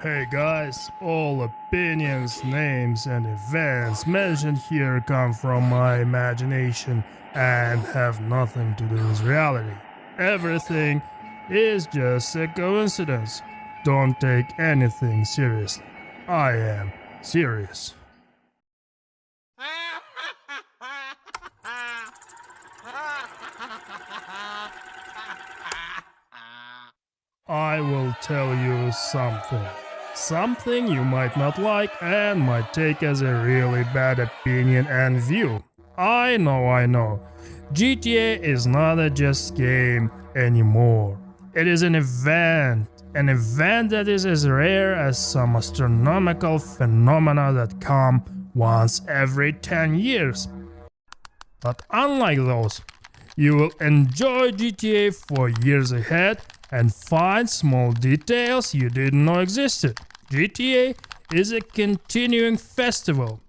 Hey guys, all opinions, names and events mentioned here come from my imagination and have nothing to do with reality. Everything is just a coincidence. Don't take anything seriously. I am serious. I will tell you something. Something you might not like and might take as a really bad opinion and view. I know. GTA is not a just game anymore. It is an event that is as rare as some astronomical phenomena that come once every 10 years. But unlike those, you will enjoy GTA for years ahead and find small details you didn't know existed. GTA is a continuing festival.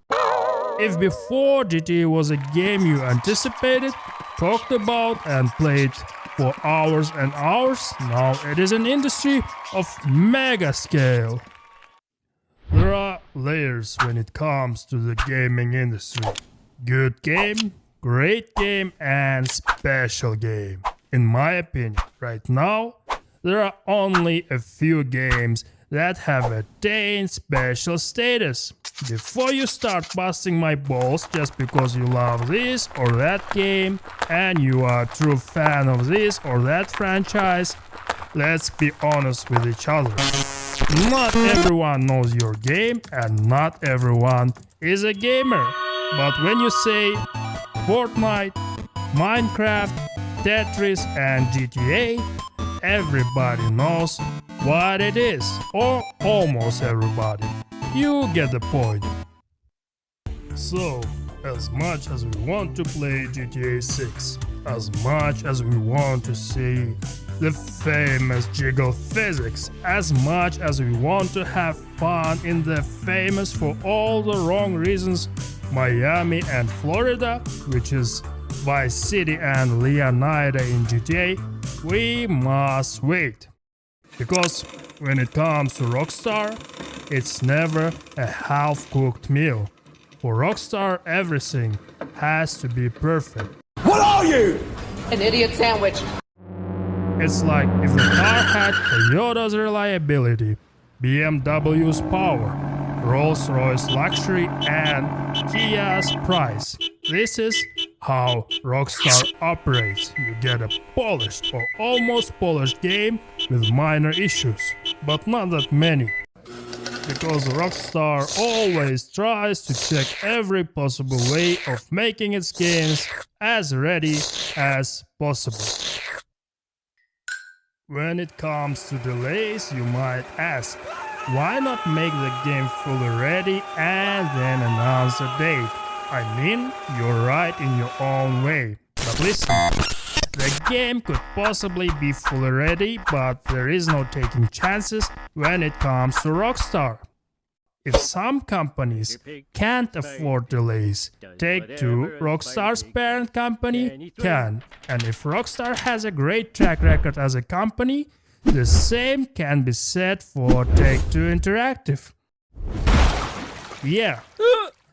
If before GTA was a game you anticipated, talked about and played for hours and hours, now it is an industry of mega scale. There are layers when it comes to the gaming industry. Good game, great game and special game. In my opinion, right now, there are only a few games that have attained special status. Before you start busting my balls just because you love this or that game and you are a true fan of this or that franchise, let's be honest with each other. Not everyone knows your game and not everyone is a gamer. But when you say Fortnite, Minecraft, Tetris and GTA, everybody knows what it is, or almost everybody. You get the point. So, as much as we want to play GTA 6, as much as we want to see the famous jiggle physics, as much as we want to have fun in the famous for all the wrong reasons Miami and Florida, which is Vice City and Leonida in GTA, we must wait. Because when it comes to Rockstar, it's never a half-cooked meal. For Rockstar, everything has to be perfect. What are you? An idiot sandwich. It's like if the car had Toyota's reliability, BMW's power, Rolls-Royce luxury and Kia's price. This is how Rockstar operates. You get a polished or almost polished game with minor issues, but not that many. Because Rockstar always tries to check every possible way of making its games as ready as possible. When it comes to delays, you might ask, why not make the game fully ready and then announce a date? I mean, you're right in your own way. But listen, the game could possibly be fully ready, but there is no taking chances when it comes to Rockstar. If some companies can't afford delays, Take-Two, Rockstar's parent company, can. And if Rockstar has a great track record as a company, the same can be said for Take-Two Interactive. Yeah,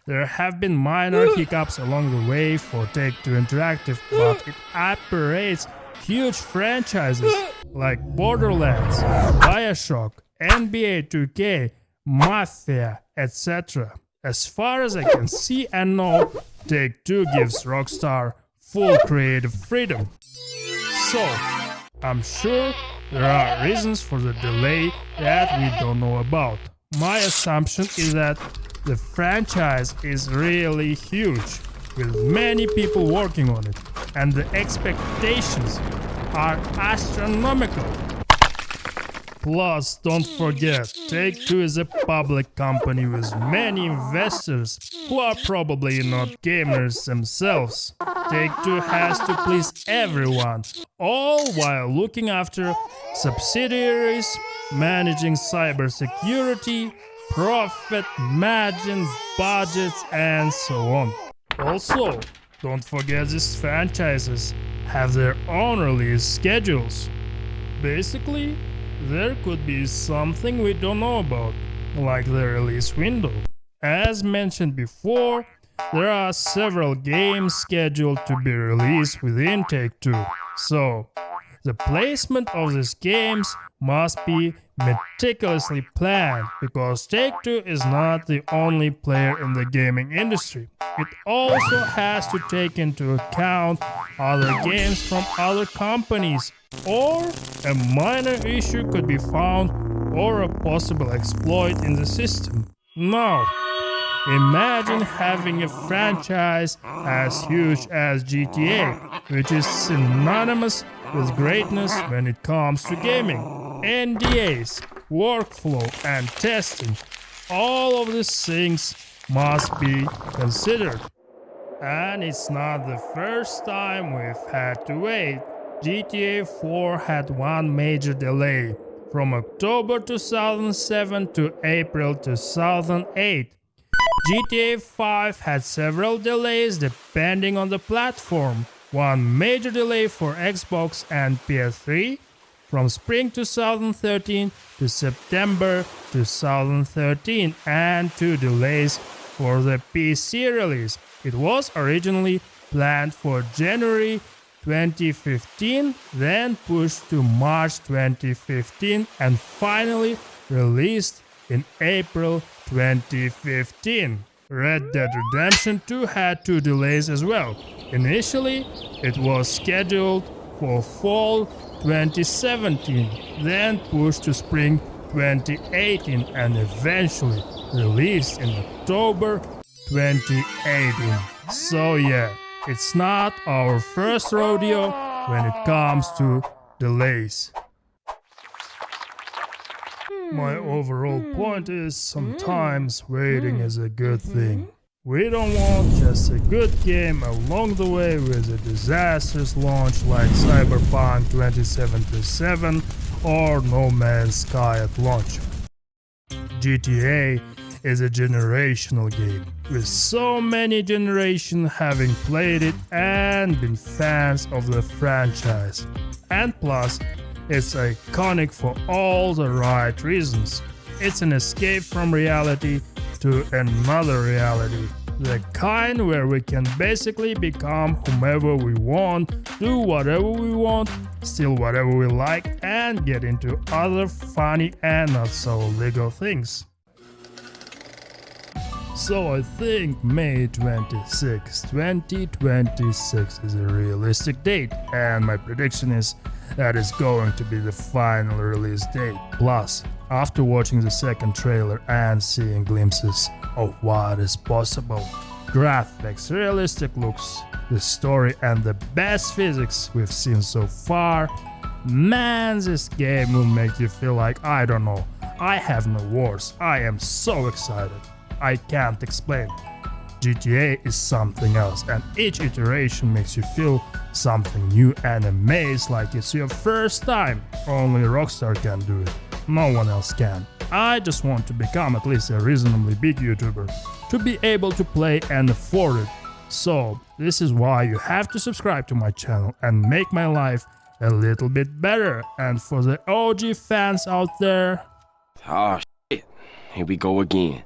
there have been minor hiccups along the way for Take-Two Interactive, but it operates huge franchises like Borderlands, Bioshock, NBA 2K, Mafia, etc. As far as I can see and know, Take-Two gives Rockstar full creative freedom. So, I'm sure there are reasons for the delay that we don't know about. My assumption is that the franchise is really huge, with many people working on it, and the expectations are astronomical. Plus, don't forget, Take-Two is a public company with many investors who are probably not gamers themselves. Take-Two has to please everyone, all while looking after subsidiaries, managing cybersecurity, profit, margin, budgets, and so on. Also, don't forget these franchises have their own release schedules. Basically, there could be something we don't know about, like the release window. As mentioned before, there are several games scheduled to be released within Take-Two, so the placement of these games must be meticulously planned because Take-Two is not the only player in the gaming industry. It also has to take into account other games from other companies, or a minor issue could be found or a possible exploit in the system. Now, imagine having a franchise as huge as GTA, which is synonymous with greatness when it comes to gaming. NDAs, workflow, and testing, all of these things must be considered. And it's not the first time we've had to wait. GTA 4 had one major delay, from October 2007 to April 2008. GTA 5 had several delays depending on the platform. One major delay for Xbox and PS3 from spring 2013 to September 2013, and two delays for the PC release. It was originally planned for January 2015, then pushed to March 2015, and finally released in April 2015. Red Dead Redemption 2 had two delays as well. Initially, it was scheduled for fall 2017, then pushed to spring 2018, and eventually released in October 2018. So yeah, it's not our first rodeo when it comes to delays. My overall point is sometimes waiting is a good thing. We don't want just a good game along the way with a disastrous launch like Cyberpunk 2077 or No Man's Sky at launch. GTA is a generational game, with so many generations having played it and been fans of the franchise. And plus, it's iconic for all the right reasons. It's an escape from reality to another reality. The kind where we can basically become whomever we want, do whatever we want, steal whatever we like, and get into other funny and not so legal things. So I think May 26, 2026 is a realistic date, and my prediction is that it's going to be the final release date. Plus, after watching the second trailer and seeing glimpses of what is possible, graphics, realistic looks, the story, and the best physics we've seen so far, man, this game will make you feel like, I don't know, I have no words. I am so excited. I can't explain. GTA is something else, and each iteration makes you feel something new and amazed like it's your first time. Only Rockstar can do it. No one else can. I just want to become at least a reasonably big YouTuber, to be able to play and afford it. So, this is why you have to subscribe to my channel and make my life a little bit better. And for the OG fans out there... Oh shit, here we go again.